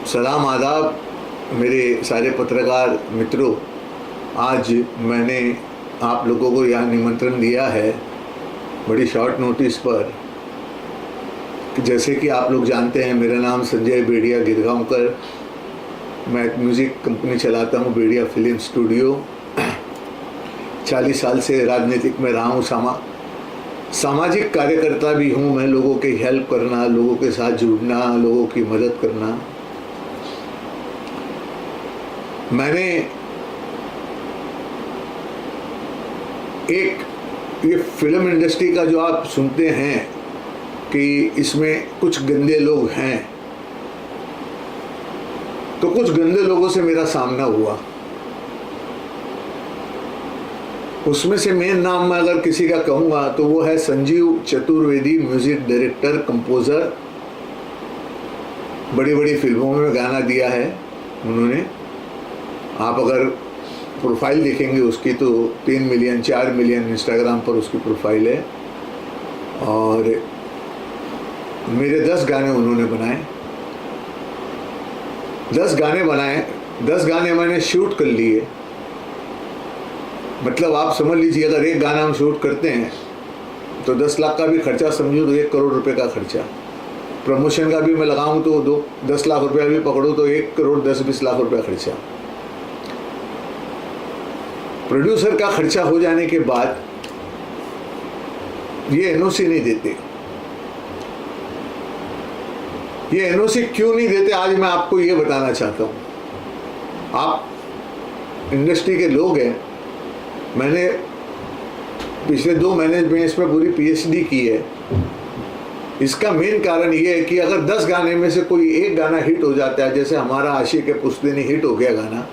सलाम आदाब मेरे सारे पत्रकार मित्रों। आज मैंने आप लोगों को यहाँ निमंत्रण दिया है बड़ी शॉर्ट नोटिस पर। जैसे कि आप लोग जानते हैं, मेरा नाम संजय बेड़िया गिरगांवकर। मैं एक म्यूज़िक कंपनी चलाता हूँ, बेड़िया फिल्म स्टूडियो। 40 साल से राजनीतिक में रहा हूँ, सामाजिक कार्यकर्ता भी हूँ। मैं लोगों की हेल्प करना, लोगों के साथ जुड़ना, लोगों की मदद करना। मैंने ये फिल्म इंडस्ट्री का जो आप सुनते हैं कि इसमें कुछ गंदे लोग हैं, तो कुछ गंदे लोगों से मेरा सामना हुआ। उसमें से मेन नाम मैं अगर किसी का कहूँगा तो वो है Sanjeev Chaturvedi, music director, composer. बड़ी बड़ी फिल्मों में गाना दिया है उन्होंने। आप अगर प्रोफाइल देखेंगे उसकी तो 3 मिलियन 4 मिलियन इंस्टाग्राम पर उसकी प्रोफाइल है। और मेरे 10 गाने उन्होंने बनाए। 10 गाने मैंने शूट कर लिए। मतलब आप समझ लीजिए, अगर एक गाना हम शूट करते हैं तो 10 लाख का भी खर्चा समझो तो 1 करोड़ रुपए का खर्चा। प्रमोशन का भी मैं लगाऊं तो 10 लाख रुपया भी पकड़ो तो 1 करोड़ 10-20 लाख रुपया खर्चा। प्रोड्यूसर का खर्चा हो जाने के बाद ये एनओसी नहीं देते। ये एनओसी क्यों नहीं देते, आज मैं आपको ये बताना चाहता हूं। आप इंडस्ट्री के लोग हैं। मैंने पिछले 2 महीने में इसमें पूरी पीएचडी की है। इसका मेन कारण ये है कि अगर 10 गाने में से कोई एक गाना हिट हो जाता है, जैसे हमारा आशिक के पुश्तैनी हिट हो गया गाना,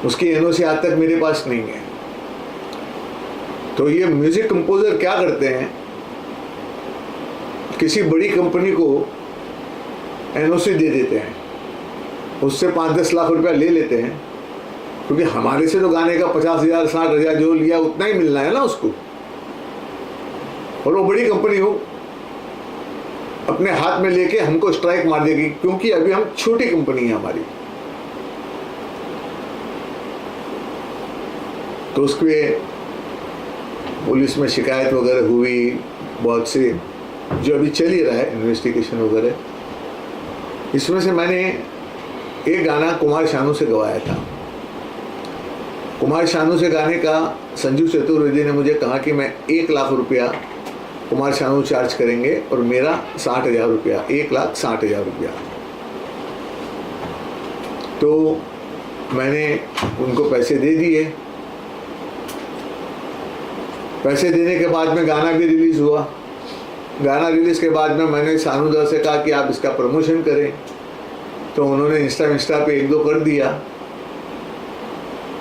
उसकी एनओसी आज तक मेरे पास नहीं है। तो ये म्यूजिक कंपोजर क्या करते हैं, किसी बड़ी कंपनी को एनओसी दे देते हैं, उससे 5-10 लाख रुपया ले लेते हैं, क्योंकि हमारे से तो गाने का 50,000 60,000 जो लिया उतना ही मिलना है ना उसको। और वो बड़ी कंपनी हो अपने हाथ में लेके हमको स्ट्राइक मार देगी, क्योंकि अभी हम छोटी कंपनी है हमारी। तो उसके पुलिस में शिकायत वगैरह हुई बहुत से, जो अभी चल ही रहा है इन्वेस्टिगेशन वगैरह। इसमें से मैंने एक गाना कुमार शानू से गवाया था। कुमार शानू से गाने का संजीव चतुर्वेदी ने मुझे कहा कि मैं 1 लाख रुपया कुमार शानू चार्ज करेंगे और मेरा 60,000 रुपया, 1,60,000 रुपया। तो मैंने उनको पैसे दे दिए। पैसे देने के बाद में गाना भी रिलीज़ हुआ। गाना रिलीज़ के बाद में मैंने शानू दा से कहा कि आप इसका प्रमोशन करें, तो उन्होंने इंस्टा पे 1-2 कर दिया।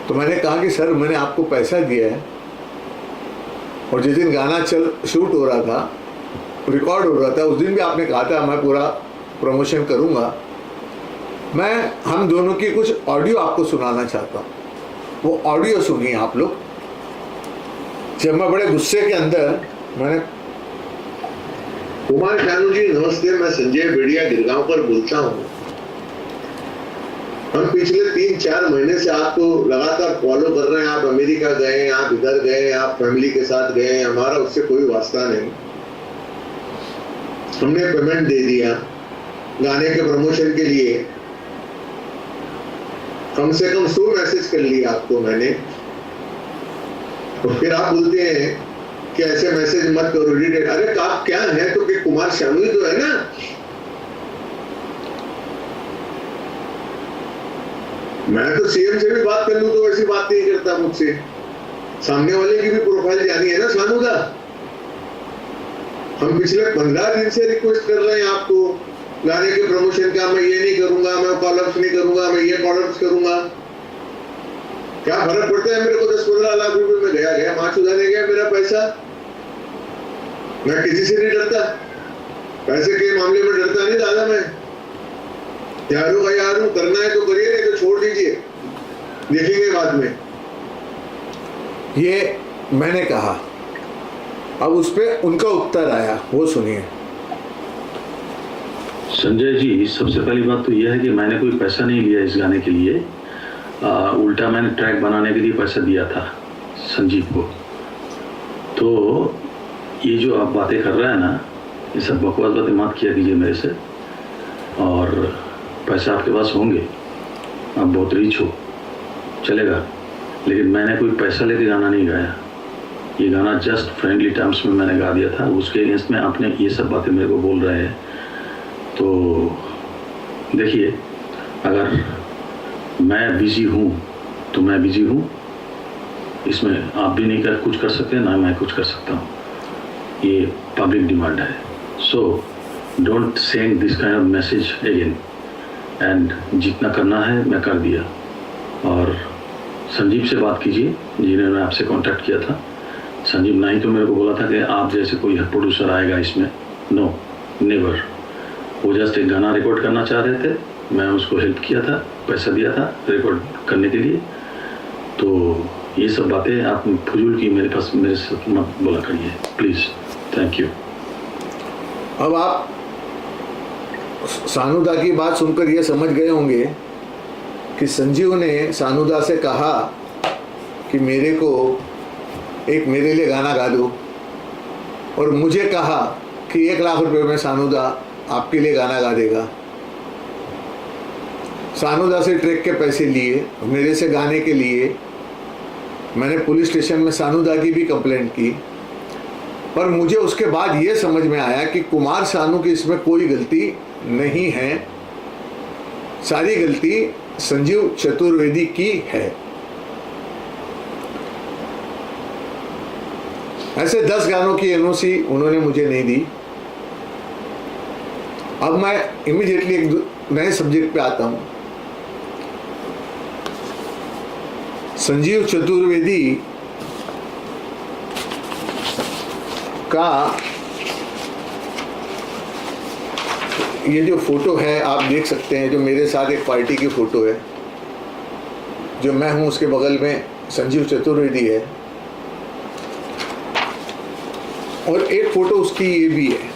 तो मैंने कहा कि सर, मैंने आपको पैसा दिया है और जिस दिन गाना शूट हो रहा था, रिकॉर्ड हो रहा था, उस दिन भी आपने कहा था मैं पूरा प्रमोशन करूँगा। हम दोनों की कुछ ऑडियो आपको सुनाना चाहता हूँ। वो ऑडियो सुनिए आप लोग। जब मैं बड़े गुस्से के अंदर मैंने, कुमार शानू जी नमस्ते, मैं संजय बेड़िया गिरगांवकर बोलता हूँ। हम पिछले 3-4 महीने से आपको लगातार फॉलो कर रहे हैं। आप अमेरिका गए, आप इधर गए, आप फैमिली के साथ गए, हमारा उससे कोई वास्ता नहीं। हमने पेमेंट दे दिया गाने के प्रमोशन के लिए। कम से कम 100 मैसेज कर लिया आपको मैंने। तो फिर आप बोलते हैं कि ऐसे मैसेज मत करो, डिलीट। अरे आप क्या है तो कि कुमार शानू ही तो है ना। मैं तो सीएम से भी बात कर लूं तो वैसी बात नहीं करता मुझसे। सामने वाले की भी प्रोफाइल जानी है ना शानू दा। हम पिछले 15 दिन से रिक्वेस्ट कर रहे हैं आपको गाने के प्रमोशन का। मैं ये नहीं करूंगा, मैं कॉलअप्स नहीं करूंगा, मैं ये कॉलअप्स करूंगा। क्या फर्क पड़ता है मेरे को? 10-15 लाख रुपए में गया माँ चुराने गया मेरा पैसा। मैं किसी से नहीं डरता, पैसे के मामले में डरता नहीं दादा। मैं यार हूँ, करना है तो करिए, नहीं तो छोड़ दीजिए, देखेंगे बाद में। ये मैंने कहा। अब उस पर उनका उत्तर आया, वो सुनिए। संजय जी, सबसे पहली बात तो यह है कि मैंने कोई पैसा नहीं लिया इस गाने के लिए। उल्टा मैंने ट्रैक बनाने के लिए पैसा दिया था संजीव को। तो ये जो आप बातें कर रहे हैं ना, ये सब बकवास बातें मत किया कीजिए मेरे से। और पैसा आपके पास होंगे, आप बहुत रिच हो, चलेगा, लेकिन मैंने कोई पैसा लेके गाना नहीं गाया। ये गाना जस्ट फ्रेंडली टर्म्स में मैंने गा दिया था। उसके अगेंस्ट में आपने ये सब बातें मेरे को बोल रहे हैं। तो देखिए, अगर मैं बिजी हूँ तो मैं बिजी हूँ, इसमें आप भी नहीं कुछ कर सकते, ना मैं कुछ कर सकता हूँ। ये पब्लिक डिमांड है। So don't send this kind of message again. And जितना करना है मैं कर दिया। और संजीव से बात कीजिए जिन्होंने आपसे कांटेक्ट किया था। संजीव ना ही तो मेरे को बोला था कि आप जैसे कोई प्रोड्यूसर आएगा इसमें, नो, नेवर। वो जस्ट एक गाना रिकॉर्ड करना चाह रहे थे, मैं उसको हेल्प किया था, पैसा दिया था रिकॉर्ड करने के लिए। तो ये सब बातें आप फजूल की मेरे से मत बोला करिए प्लीज़। Thank you. अब आप सानुदा की बात सुनकर ये समझ गए होंगे कि संजीव ने सानुदा से कहा कि मेरे लिए गाना गा दो, और मुझे कहा कि 1 लाख रुपए में सानुदा आपके लिए गाना गा देगा। सानुदा से ट्रैक के पैसे लिए, मेरे से गाने के लिए। मैंने पुलिस स्टेशन में सानुदा की भी कंप्लेंट की, पर मुझे उसके बाद ये समझ में आया कि कुमार सानू की इसमें कोई गलती नहीं है, सारी गलती संजीव चतुर्वेदी की है। ऐसे 10 गानों की एनओसी उन्होंने मुझे नहीं दी। अब मैं इमीडिएटली एक नए सब्जेक्ट पे आता हूं। संजीव चतुर्वेदी का ये जो फोटो है आप देख सकते हैं, जो मेरे साथ एक पार्टी की फोटो है, जो मैं हूं उसके बगल में संजीव चतुर्वेदी है, और एक फोटो उसकी ये भी है,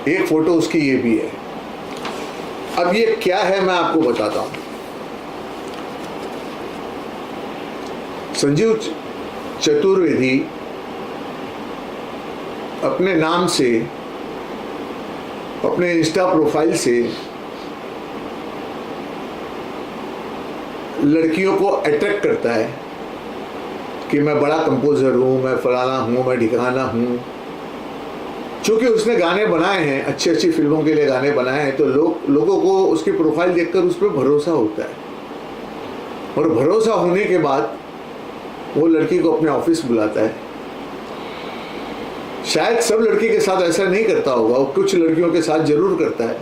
एक फोटो उसकी ये भी है। अब ये क्या है मैं आपको बताता हूं। संजीव चतुर्वेदी अपने नाम से, अपने इंस्टा प्रोफाइल से लड़कियों को अट्रैक्ट करता है कि मैं बड़ा कंपोजर हूँ, मैं फलाना हूँ, मैं ढिकाना हूँ। चूँकि उसने गाने बनाए हैं, अच्छी अच्छी फिल्मों के लिए गाने बनाए हैं, तो लोगों को उसकी प्रोफाइल देखकर उस पर भरोसा होता है, और भरोसा होने के बाद वो लड़की को अपने ऑफिस बुलाता है। शायद सब लड़की के साथ ऐसा नहीं करता होगा, वो कुछ लड़कियों के साथ जरूर करता है।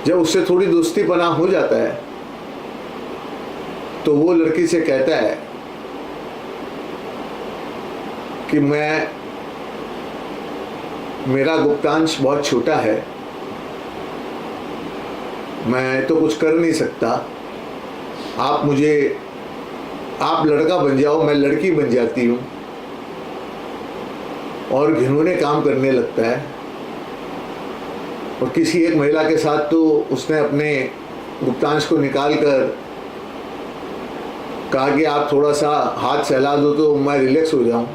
जब उससे थोड़ी दोस्ती पना हो जाता है तो वो लड़की से कहता है कि मेरा गुप्तांश बहुत छोटा है, मैं तो कुछ कर नहीं सकता, आप लड़का बन जाओ, मैं लड़की बन जाती हूँ। और घिनौने काम करने लगता है। और किसी एक महिला के साथ तो उसने अपने गुप्तांश को निकाल कर कहा कि आप थोड़ा सा हाथ सहला दो तो मैं रिलैक्स हो जाऊं।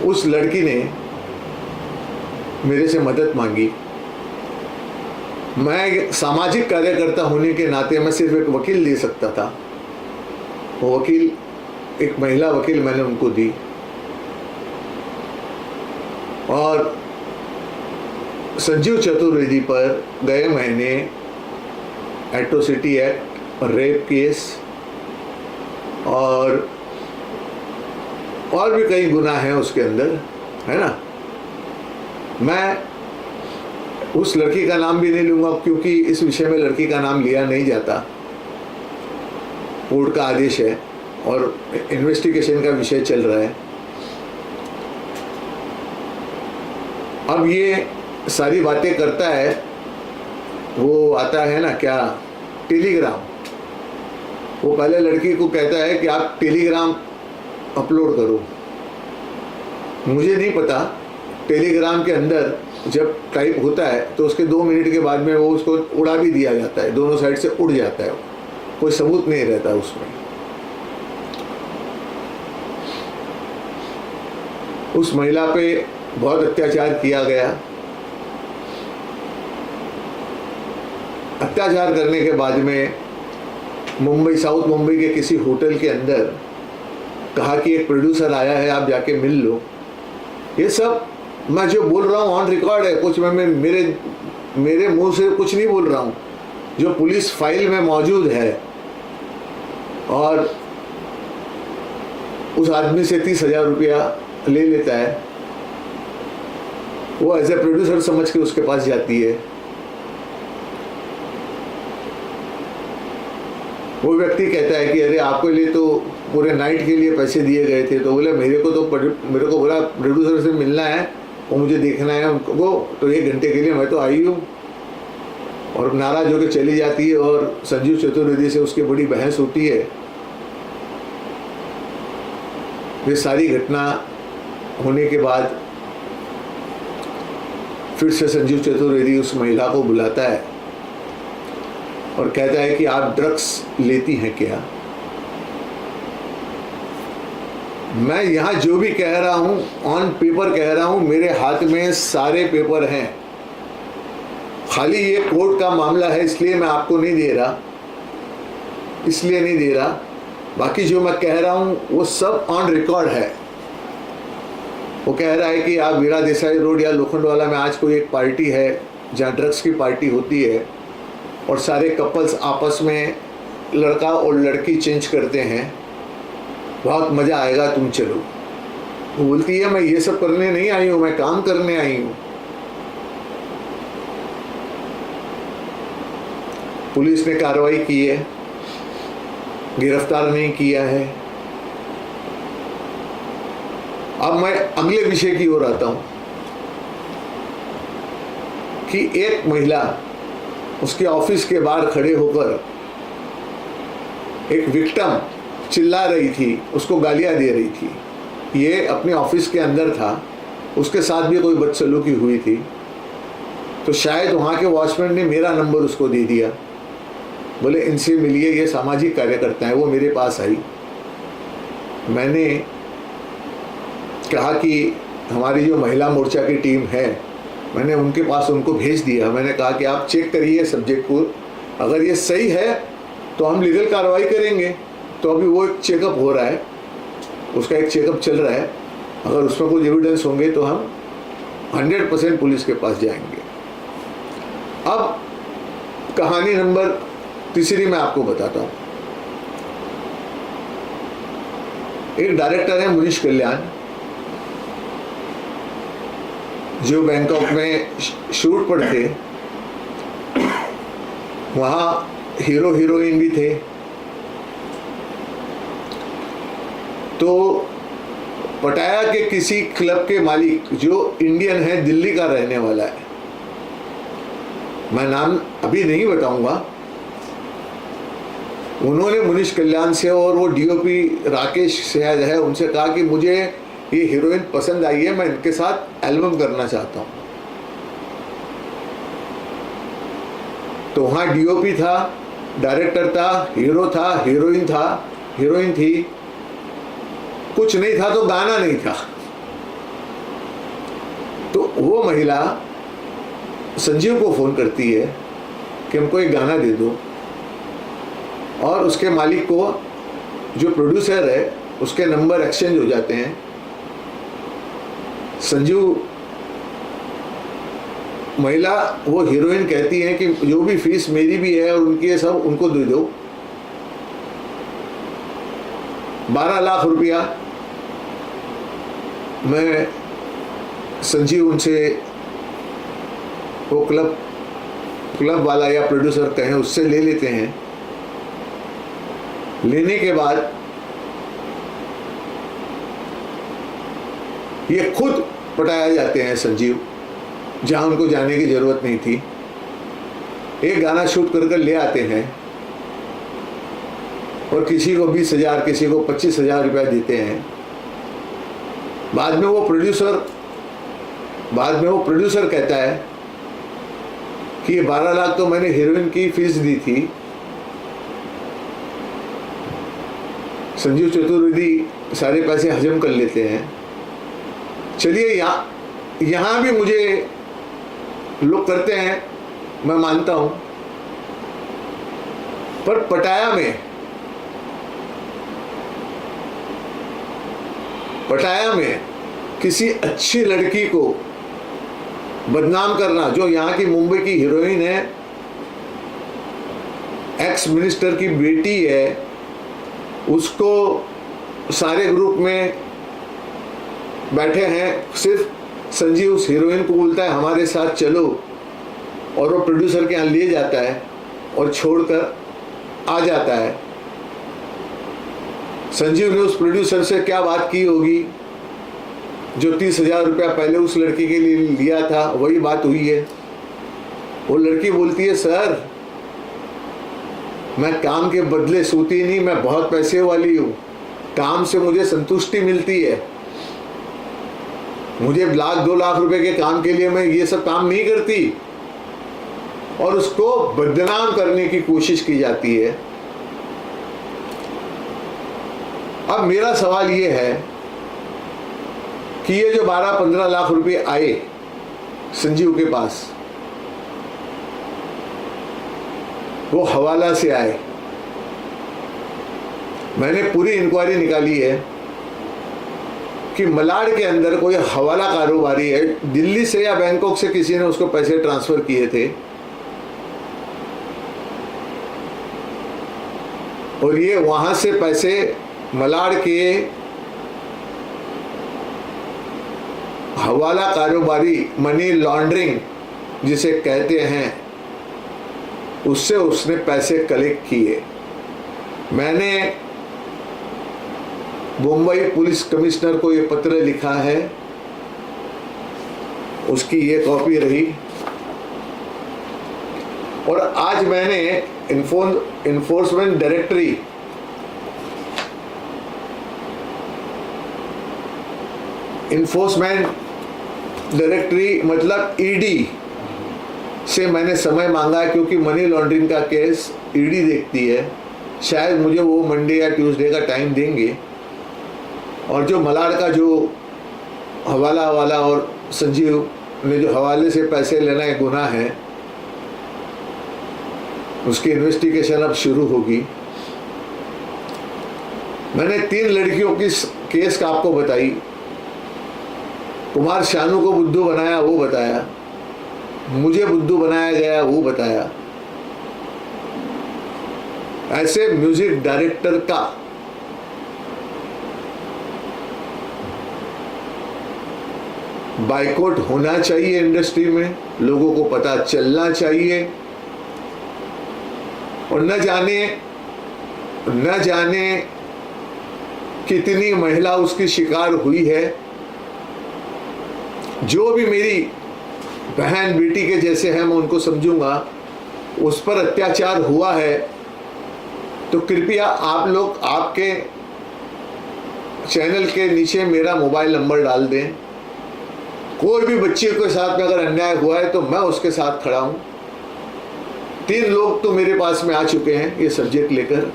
उस लड़की ने मेरे से मदद मांगी। मैं सामाजिक कार्यकर्ता होने के नाते मैं सिर्फ एक वकील दे सकता था। वो वकील, एक महिला वकील मैंने उनको दी, और संजीव चतुर्वेदी पर गए महीने एट्रोसिटी एक्ट, रेप केस और भी कई गुनाह हैं उसके अंदर, है ना। मैं उस लड़की का नाम भी नहीं लूँगा क्योंकि इस विषय में लड़की का नाम लिया नहीं जाता। कोर्ट का आदेश है और इन्वेस्टिगेशन का विषय चल रहा है। अब ये सारी बातें करता है, वो आता है ना क्या, टेलीग्राम। वो पहले लड़की को कहता है कि आप टेलीग्राम अपलोड करो। मुझे नहीं पता, टेलीग्राम के अंदर जब टाइप होता है तो उसके 2 मिनट के बाद में वो उसको उड़ा भी दिया जाता है, दोनों साइड से उड़ जाता है, कोई सबूत नहीं रहता उसमें। उस महिला पे बहुत अत्याचार किया गया। अत्याचार करने के बाद में मुंबई, साउथ मुंबई के किसी होटल के अंदर कहा कि एक प्रोड्यूसर आया है, आप जाके मिल लो। ये सब मैं जो बोल रहा हूँ ऑन रिकॉर्ड है, कुछ मैं मेरे मुंह से कुछ नहीं बोल रहा हूँ, जो पुलिस फाइल में मौजूद है। और उस आदमी से 30,000 रुपया ले लेता है, वो एज ए प्रोड्यूसर समझ के उसके पास जाती है। वो व्यक्ति कहता है कि अरे आपके लिए तो पूरे नाइट के लिए पैसे दिए गए थे। तो बोले मेरे को बोला प्रोड्यूसर से मिलना है, वो मुझे देखना है उनको, तो 1 घंटे के लिए मैं तो आई हूँ। और नाराज होकर चली जाती है और संजीव चतुर्वेदी से उसकी बड़ी बहस होती है। ये सारी घटना होने के बाद फिर से संजीव चतुर्वेदी उस महिला को बुलाता है और कहता है कि आप ड्रग्स लेती हैं क्या? मैं यहाँ जो भी कह रहा हूँ ऑन पेपर कह रहा हूँ, मेरे हाथ में सारे पेपर हैं। खाली ये कोर्ट का मामला है इसलिए मैं आपको नहीं दे रहा, इसलिए नहीं दे रहा। बाकी जो मैं कह रहा हूँ वो सब ऑन रिकॉर्ड है। वो कह रहा है कि आप वीरा देसाई रोड या लोखंडवाला में आज कोई एक पार्टी है जहाँ ड्रग्स की पार्टी होती है और सारे कपल्स आपस में लड़का और लड़की चेंज करते हैं, बहुत मज़ा आएगा, तुम चलो। वो बोलती है मैं ये सब करने नहीं आई हूँ, मैं काम करने आई हूँ। पुलिस ने कार्रवाई की है, गिरफ्तार नहीं किया है। अब मैं अगले विषय की ओर आता हूँ कि एक महिला उसके ऑफिस के बाहर खड़े होकर एक विक्टिम चिल्ला रही थी, उसको गालियां दे रही थी। ये अपने ऑफिस के अंदर था, उसके साथ भी कोई बदसलूकी हुई थी। तो शायद वहाँ के वॉचमैन ने मेरा नंबर उसको दे दिया, बोले इनसे मिलिए, ये सामाजिक कार्यकर्ता है। वो मेरे पास आई, मैंने कहा कि हमारी जो महिला मोर्चा की टीम है, मैंने उनके पास उनको भेज दिया। मैंने कहा कि आप चेक करिए सब्जेक्ट को, अगर ये सही है तो हम लीगल कार्रवाई करेंगे। तो अभी वो एक चेकअप हो रहा है, उसका एक चेकअप चल रहा है। अगर उसमें कुछ एविडेंस होंगे तो हम 100% पुलिस के पास जाएंगे। अब कहानी नंबर 3 मैं आपको बताता हूँ। एक डायरेक्टर है मुनीश कल्याण, जो बैंकॉक में शूट पर थे। वहाँ हीरो हीरोइन भी थे। तो पटाया के किसी क्लब के मालिक, जो इंडियन है, दिल्ली का रहने वाला है, मैं नाम अभी नहीं बताऊंगा, उन्होंने मुनीश कल्याण से और वो डीओपी राकेश शायद है, उनसे कहा कि मुझे ये हीरोइन पसंद आई है, मैं इनके साथ एल्बम करना चाहता हूँ। तो वहाँ डीओपी था, डायरेक्टर था, हीरो था, हीरोइन थी, कुछ नहीं था तो गाना नहीं था। तो वो महिला संजीव को फोन करती है कि हमको एक गाना दे दो, और उसके मालिक को, जो प्रोड्यूसर है, उसके नंबर एक्सचेंज हो जाते हैं। संजीव, महिला वो हीरोइन कहती है कि जो भी फीस मेरी भी है और उनकी है सब उनको दे दो। 12 लाख रुपया मैं संजीव उनसे, वो क्लब वाला या प्रोड्यूसर कहें, उससे ले लेते हैं। लेने के बाद ये खुद पटाया जाते हैं संजीव, जहां उनको जाने की जरूरत नहीं थी। एक गाना शूट कर ले आते हैं और किसी को 20,000, किसी को 25,000 रुपया देते हैं। बाद में वो प्रोड्यूसर कहता है कि 12 लाख तो मैंने हीरोइन की फीस दी थी। संजीव चतुर्वेदी सारे पैसे हजम कर लेते हैं। चलिए यहाँ भी मुझे लोग करते हैं, मैं मानता हूं, पर पटाया में किसी अच्छी लड़की को बदनाम करना, जो यहाँ की मुंबई की हीरोइन है, एक्स मिनिस्टर की बेटी है, उसको सारे ग्रुप में बैठे हैं, सिर्फ संजीव उस हीरोइन को बोलता है हमारे साथ चलो, और वो प्रोड्यूसर के यहाँ ले जाता है और छोड़कर आ जाता है। संजीव ने उस प्रोड्यूसर से क्या बात की होगी, जो 30,000 रुपया पहले उस लड़की के लिए लिया था, वही बात हुई है। वो लड़की बोलती है सर मैं काम के बदले सोती नहीं, मैं बहुत पैसे वाली हूँ, काम से मुझे संतुष्टि मिलती है, मुझे 1-2 लाख रुपए के काम के लिए मैं ये सब काम नहीं करती। और उसको बदनाम करने की कोशिश की जाती है। अब मेरा सवाल ये है कि ये जो 12-15 लाख रुपए आए संजीव के पास, वो हवाला से आए। मैंने पूरी इंक्वायरी निकाली है कि मलाड के अंदर कोई हवाला कारोबारी है, दिल्ली से या बैंकॉक से किसी ने उसको पैसे ट्रांसफर किए थे, और ये वहां से पैसे मलाड के हवाला कारोबारी, मनी लॉन्ड्रिंग जिसे कहते हैं, उससे उसने पैसे कलेक्ट किए। मैंने मुंबई पुलिस कमिश्नर को ये पत्र लिखा है, उसकी ये कॉपी रही, और आज मैंने इन्फोर्समेंट डायरेक्टरी मतलब ईडी से मैंने समय मांगा है, क्योंकि मनी लॉन्ड्रिंग का केस ईडी देखती है। शायद मुझे वो मंडे या ट्यूसडे का टाइम देंगे, और जो मलाड का जो हवाला और संजीव ने जो हवाले से पैसे लेना एक गुनाह है, उसकी इन्वेस्टिगेशन अब शुरू होगी। मैंने 3 लड़कियों की केस का आपको बताई, कुमार शानू को बुद्धू बनाया वो बताया, मुझे बुद्धू बनाया गया वो बताया। ऐसे म्यूजिक डायरेक्टर का बाइकआउट होना चाहिए, इंडस्ट्री में लोगों को पता चलना चाहिए, और न जाने कितनी महिला उसकी शिकार हुई है। जो भी मेरी बहन बेटी के जैसे हैं मैं उनको समझूंगा, उस पर अत्याचार हुआ है तो कृपया आप लोग आपके चैनल के नीचे मेरा मोबाइल नंबर डाल दें। कोई भी बच्चे के साथ में अगर अन्याय हुआ है तो मैं उसके साथ खड़ा हूं। 3 लोग तो मेरे पास में आ चुके हैं ये सब्जेक्ट लेकर,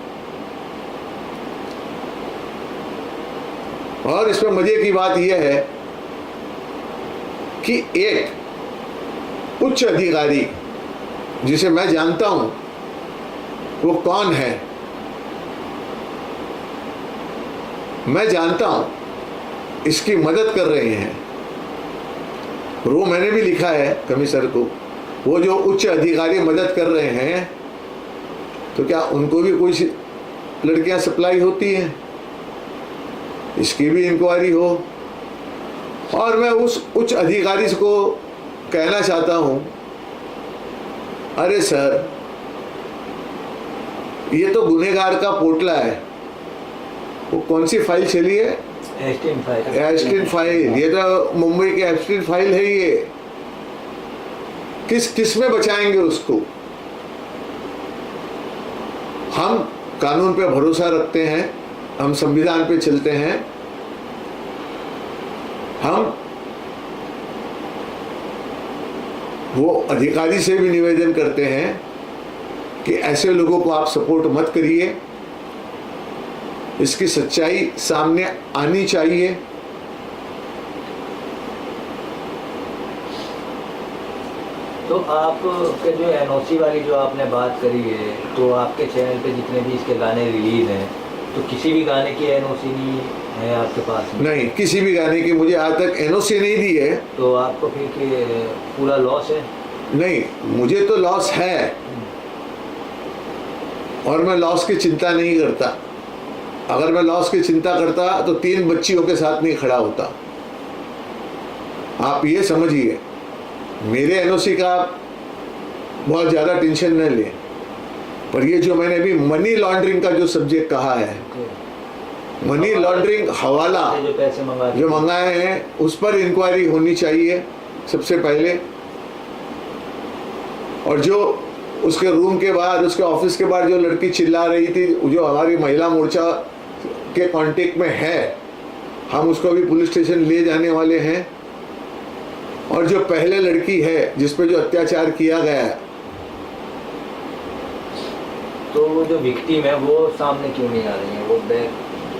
और इसमें मजे की बात यह है कि एक उच्च अधिकारी जिसे मैं जानता हूं वो कौन है, मैं जानता हूं, इसकी मदद कर रहे हैं। वो मैंने भी लिखा है कमिश्नर को, वो जो उच्च अधिकारी मदद कर रहे हैं तो क्या उनको भी कोई लड़कियां सप्लाई होती हैं, इसकी भी इंक्वायरी हो। और मैं उस उच्च अधिकारी को कहना चाहता हूं, अरे सर ये तो गुनहगार का पोटला है। वो कौन सी फाइल चली है? एस्टीन फाइल। ये तो मुंबई की एस्टीन फाइल है। ये किस में बचाएंगे उसको? हम कानून पे भरोसा रखते हैं, हम संविधान पे चलते हैं, हम वो अधिकारी से भी निवेदन करते हैं कि ऐसे लोगों को आप सपोर्ट मत करिए, इसकी सच्चाई सामने आनी चाहिए। तो आपके जो एनओसी वाली जो आपने बात करी है, तो आपके चैनल पे जितने भी इसके गाने रिलीज हैं, तो किसी भी गाने की एनओसी नहीं है आपके पास में? नहीं, किसी भी गाने की मुझे आज तक एनओसी नहीं दी है। तो आपको फिर पूरा लॉस है? नहीं, मुझे तो लॉस है और मैं लॉस की चिंता नहीं करता। अगर मैं लॉस की चिंता करता तो 3 बच्चियों के साथ नहीं खड़ा होता। आप ये समझिए, मेरे एनओसी का बहुत ज़्यादा टेंशन न लें, पर ये जो मैंने अभी मनी लॉन्ड्रिंग का जो सब्जेक्ट कहा है, मनी लॉन्ड्रिंग, हवाला जो पैसे जो मंगाए हैं, उस पर इंक्वायरी होनी चाहिए सबसे पहले। और जो उसके रूम के बाहर, उसके ऑफिस के बाहर जो लड़की चिल्ला रही थी, जो हमारी महिला मोर्चा के कांटेक्ट में है, हम उसको भी पुलिस स्टेशन ले जाने वाले हैं। और जो पहले लड़की है जिस पे जो अत्याचार किया गया है, तो वो जो विक्टिम है वो सामने क्यों नहीं आ रही है? वो बैक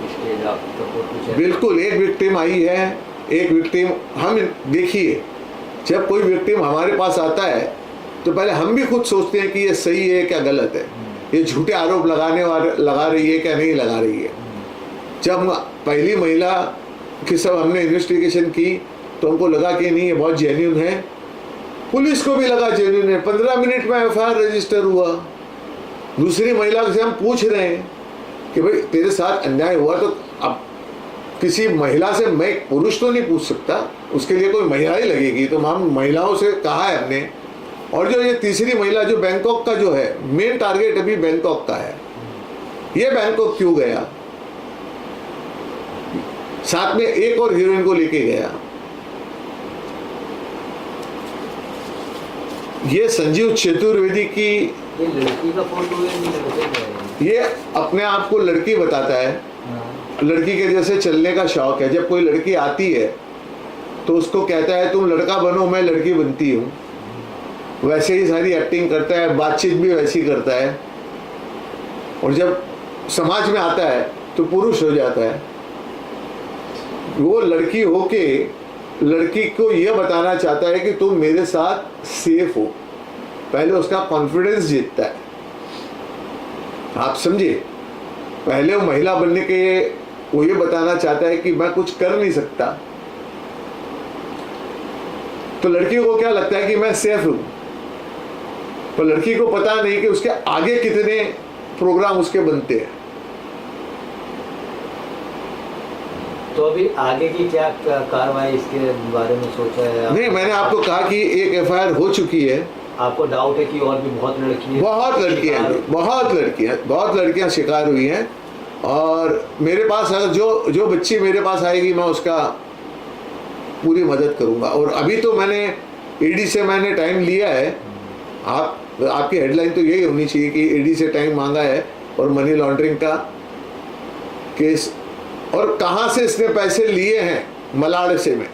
इसके आप तो कुछ बिल्कुल एक विक्टिम आई है, एक विक्टिम हम देखिए, जब कोई विक्टिम हमारे पास आता है तो पहले हम भी खुद सोचते हैं कि ये सही है क्या गलत है, ये झूठे आरोप लगा रही है क्या नहीं लगा रही है। जब पहली महिला की सब हमने इन्वेस्टिगेशन की तो हमको लगा कि नहीं, ये बहुत जेन्युइन है। पुलिस को भी लगा जेन्युइन है। 15 मिनट में एफआईआर रजिस्टर हुआ। दूसरी महिला से हम पूछ रहे हैं कि भाई तेरे साथ अन्याय हुआ, तो अब किसी महिला से, मैं पुरुष तो नहीं पूछ सकता, उसके लिए कोई महिला ही लगेगी, तो हम महिलाओं से कहा है हमने। और जो ये तीसरी महिला जो बैंकॉक का जो है, मेन टारगेट अभी बैंकॉक का है, ये बैंकॉक क्यों गया, साथ में एक और हीरोइन को लेके गया। ये संजीव चतुर्वेदी की, ये लड़की का फोटो है, लड़के का है? ये अपने आप को लड़की बताता है। हाँ। लड़की के जैसे चलने का शौक है। जब कोई लड़की आती है तो उसको कहता है तुम लड़का बनो, मैं लड़की बनती हूँ। वैसे ही सारी एक्टिंग करता है, बातचीत भी वैसी करता है। और जब समाज में आता है तो पुरुष हो जाता है। वो लड़की होके लड़की को यह बताना चाहता है कि तुम मेरे साथ सेफ हो। पहले उसका कॉन्फिडेंस जीतता है, आप समझिए। पहले वो महिला बनने के वो ये बताना चाहता है कि मैं कुछ कर नहीं सकता, तो लड़की को क्या लगता है कि मैं सेफ हूं। पर लड़की को पता नहीं कि उसके आगे कितने प्रोग्राम उसके बनते हैं। तो अभी आगे की क्या कार्रवाई इसके बारे में सोचा है? नहीं, मैंने आपको कहा कि एक एफआईआर हो चुकी है। आपको डाउट है कि और भी बहुत लड़कियां, बहुत लड़कियां शिकार हुई हैं। और मेरे पास अगर जो बच्ची मेरे पास आएगी, मैं उसका पूरी मदद करूंगा। और अभी तो मैंने ईडी से मैंने टाइम लिया है। आपकी हेडलाइन तो यही होनी चाहिए कि ईडी से टाइम मांगा है और मनी लॉन्ड्रिंग का केस, और कहां से इसने पैसे लिए हैं, मलाड से में,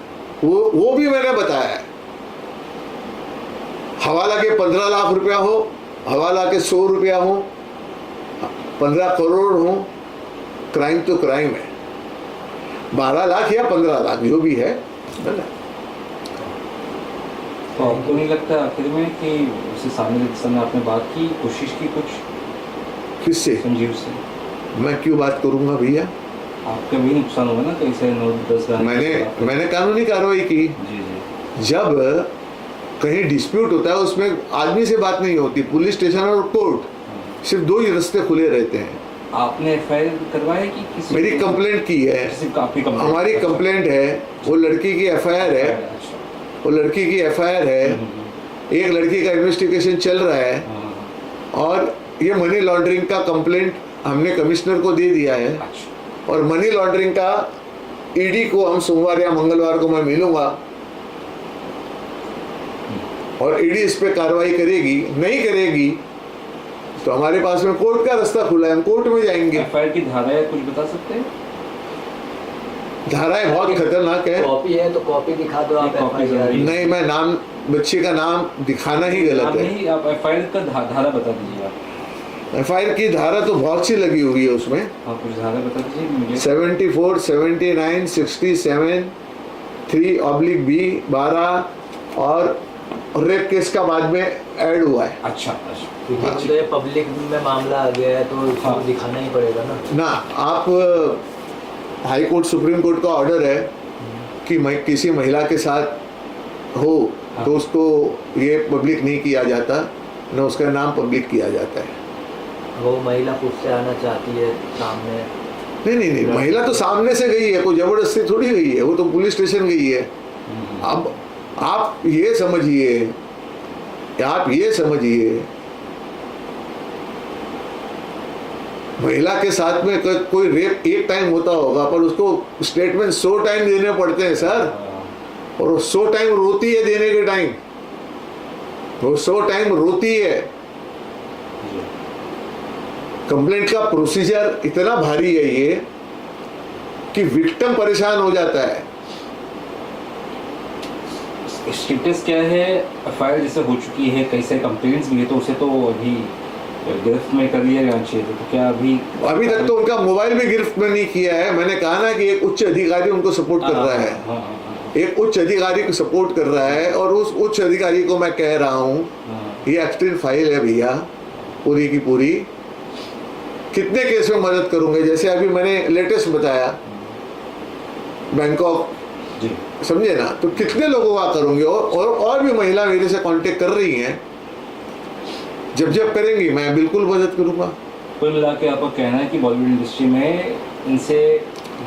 वो भी मैंने बताया है। हवाला के 15 लाख रुपया हो, हवाला के 100 रुपया हो, 15 करोड़ हो, क्राइम तो क्राइम है। 12 लाख या 15 लाख जो भी है। तो आपको नहीं लगता आखिर में कि उससे सामने समय आपने बात की, कोशिश की कुछ किससे? संजीव से। मैं क्यों बात करूंगा भैया? आपका भी नुकसान होगा ना कैसे 9-10 गाने। मैंने कानूनी कार्रवाई की। जी जी। जब कहीं डिस्प्यूट होता है उसमें आदमी से बात नहीं होती, पुलिस स्टेशन और कोर्ट, सिर्फ 2 ही रास्ते खुले रहते हैं। आपने एफआईआर करवाया कि किसी? मेरी कंप्लेंट की है, हमारी कंप्लेंट है, वो लड़की की एफआईआर है, वो लड़की की एफआईआर है। एक लड़की का इन्वेस्टिगेशन चल रहा है और ये मनी लॉन्ड्रिंग का कंप्लेंट हमने कमिश्नर को दे दिया है। और मनी लॉन्ड्रिंग का ईडी को हम सोमवार या मंगलवार को मैं मिलूंगा और ईडी इस पे कार्रवाई करेगी। नहीं करेगी तो हमारे पास में कोर्ट का रास्ता खुला है, हम कोर्ट में जाएंगे। एफआईआर की धारा है, कुछ बता सकते हैं? धाराएं बहुत खतरनाक है। कॉपी है तो कॉपी दिखा दो आप एक कॉपी FIR जरूरी। नहीं, मैं नाम, बच्चे का नाम दिखाना ही आप गलत है। नहीं, आप एफआईआर का धारा बता दीजिए आप। FIR की धारा तो बहुत सी लगी हुई है उसमें, आप कुछ धारा बता दीजिए मुझे। 74, 79, 67, 3/B 12 और रेप केस का बाद में ऐड हुआ है अच्छा अच्छा। क्योंकि तो ये पब्लिक में मामला आ गया है तो इसको हाँ। दिखाना ही पड़ेगा ना। ना। आप हाई कोर्ट, सुप्रीम कोर्ट का ऑर्डर है कि किसी महिला के साथ हो तो उसको ये पब्लिक नहीं किया जाता, न उसका नाम पब्लिक किया जाता है। वो महिला खुद से आना चाहती है सामने। नहीं, महिला तो सामने से गई है, कोई जबरदस्ती थोड़ी गई है, वो तो पुलिस स्टेशन गई है। अब आप ये समझिए, महिला के साथ में कोई रेप एक टाइम होता होगा, पर उसको स्टेटमेंट 100 टाइम देने पड़ते हैं सर, और वो 100 टाइम रोती है देने के टाइम, वो 100 टाइम रोती है। कंप्लेंट का प्रोसीजर इतना भारी है ये कि विक्टिम परेशान हो जाता है। स्टेटस क्या है? एफआईआर जैसे हो चुकी है, कई सारे कंप्लेंट्स भी है, तो उसे तो अभी गिरफ्त में कर लिया जाना चाहिए। तो क्या अभी तक तो उनका मोबाइल भी गिरफ्त में नहीं किया है। मैंने कहा ना कि एक उच्च अधिकारी उनको सपोर्ट कर रहा है, एक उच्च अधिकारी को सपोर्ट कर रहा है, और उस उच्च अधिकारी को मैं कह रहा हूँ ये एक्सटेंड फाइल है भैया, पूरी की पूरी। कितने केस में मदद करूंगे? जैसे अभी मैंने लेटेस्ट बताया बैंकॉक, समझे ना, तो कितने लोगों का करूंगे, और भी महिला मेरे से कांटेक्ट कर रही हैं। जब करेंगी मैं बिल्कुल मदद करूंगा। कुल मिला के आपका कहना है कि बॉलीवुड इंडस्ट्री में इनसे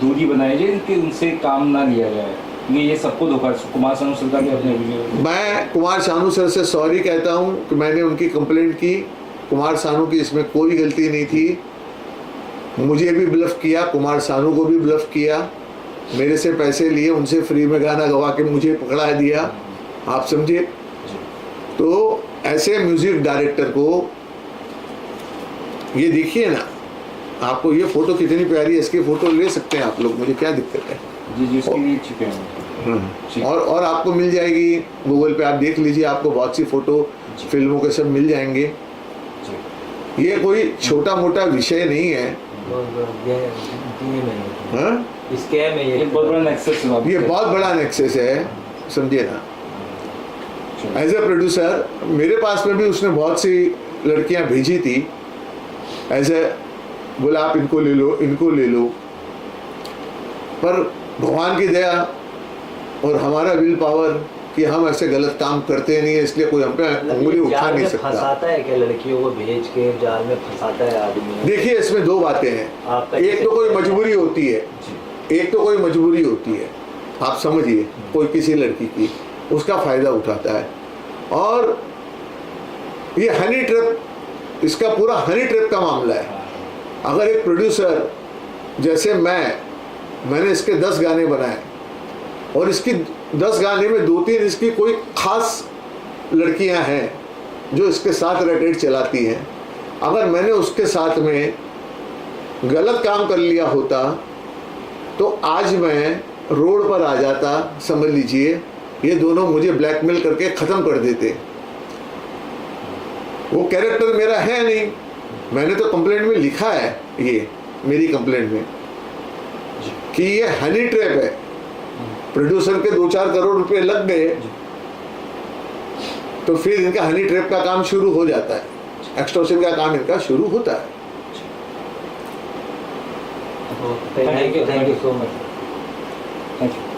दूरी बनाई जाए, कि उनसे काम ना लिया जाए, क्योंकि ये सबको धोखा। कुमार सानू सर का भी अपने मैं कुमार सानू सर से सॉरी कहता हूं कि मैंने उनकी कंप्लेंट की। कुमार सानू की इसमें कोई गलती नहीं थी। मुझे भी ब्लफ किया, कुमार सानू को भी ब्लफ किया, मेरे से पैसे लिए, उनसे फ्री में गाना गवा के मुझे पकड़ा दिया, आप समझे। तो ऐसे म्यूजिक डायरेक्टर को, ये देखिए ना, आपको ये फोटो कितनी प्यारी है, इसकी फोटो ले सकते हैं आप लोग, मुझे क्या दिक्कत है। जी उसके लिए छिपे हैं। और आपको मिल जाएगी गूगल पे, आप देख लीजिए, आपको बहुत सी फोटो फिल्मों के सब मिल जाएंगे। ये कोई छोटा मोटा विषय नहीं है। स्कैम है ये बहुत बड़ा नेक्सस है। ये बहुत बड़ा नेक्सस है, समझिए ना। एज ए प्रोड्यूसर मेरे पास में भी उसने बहुत सी लड़कियां भेजी थी, ऐसे बोला आप इनको ले लो, इनको ले लो, पर भगवान की दया और हमारा विल पावर कि हम ऐसे गलत काम करते नहीं है, इसलिए कोई हम पे उंगली उठा नहीं सकता। फंसाता है क्या लड़कियों को भेज के, जाल में फंसाता है आदमी? देखिए इसमें दो बातें हैं, एक तो कोई मजबूरी होती है, आप समझिए, कोई किसी लड़की की उसका फायदा उठाता है, और ये हनी ट्रैप, इसका पूरा हनी ट्रैप का मामला है। अगर एक प्रोड्यूसर जैसे मैंने इसके 10 गाने बनाए, और इसकी 10 गाने में 2-3 इसकी कोई खास लड़कियां हैं जो इसके साथ रेटेड चलाती हैं, अगर मैंने उसके साथ में गलत काम कर लिया होता तो आज मैं रोड पर आ जाता, समझ लीजिए, ये दोनों मुझे ब्लैकमेल करके ख़त्म कर देते। वो कैरेक्टर मेरा है नहीं, मैंने तो कंप्लेंट में लिखा है, ये मेरी कंप्लेंट में, कि ये हनी ट्रैप है। प्रोड्यूसर के 2-4 करोड़ रुपए लग गए तो फिर इनका हनी ट्रैप का काम शुरू हो जाता है, एक्सटॉर्शन का काम इनका शुरू होता है। Thank you so much. Thank you.